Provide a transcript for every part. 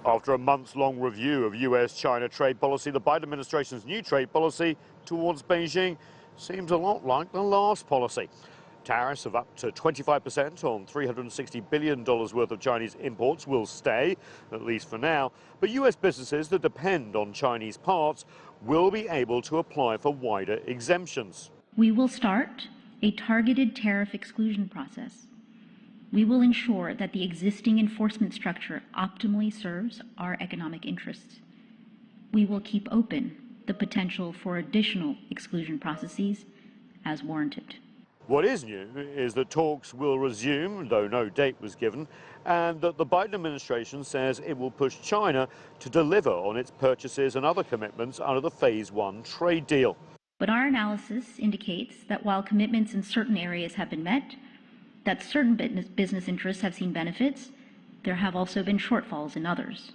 After a months-long review of US-China trade policy, the Biden administration's new trade policy towards Beijing seems a lot like the last policy. Tariffs of up to 25% on $360 billion worth of Chinese imports will stay, at least for now. But US businesses that depend on Chinese parts will be able to apply for wider exemptions. We will start a targeted tariff exclusion process. We will ensure that the existing enforcement structure optimally serves our economic interests. We will keep open the potential for additional exclusion processes as warranted. What is new is that talks will resume, though no date was given, and that the Biden administration says it will push China to deliver on its purchases and other commitments under the Phase 1 trade deal. But our analysis indicates that while commitments in certain areas have been met, that certain business interests have seen benefits, there have also been shortfalls in others.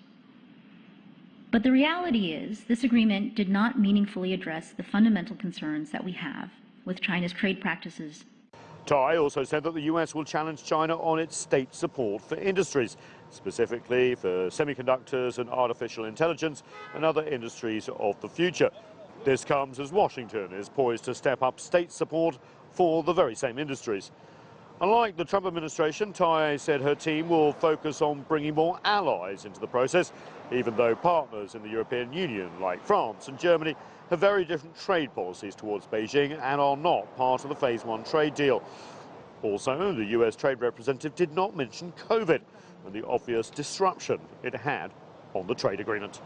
But the reality is, this agreement did not meaningfully address the fundamental concerns that we have with China's trade practices. Tai also said that the US will challenge China on its state support for industries, specifically for semiconductors and artificial intelligence and other industries of the future. This comes as Washington is poised to step up state support for the very same industries. Unlike the Trump administration, Tai said her team will focus on bringing more allies into the process, even though partners in the European Union, like France and Germany, have very different trade policies towards Beijing and are not part of the Phase 1 trade deal. Also, the US Trade Representative did not mention COVID and the obvious disruption it had on the trade agreement.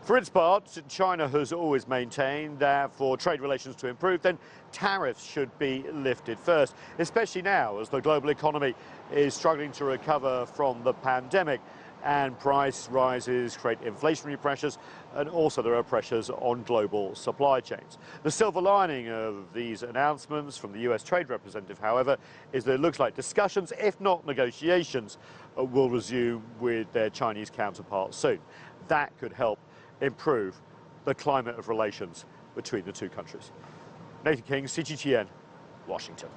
For its part, China has always maintained that for trade relations to improve, then tariffs should be lifted first, especially now as the global economy is struggling to recover from the pandemic and price rises create inflationary pressures, and also there are pressures on global supply chains. The silver lining of these announcements from the US Trade Representative, however, is that it looks like discussions, if not negotiations, will resume with their Chinese counterparts soon. That could help improve the climate of relations between the two countries. Nathan King, CGTN, Washington.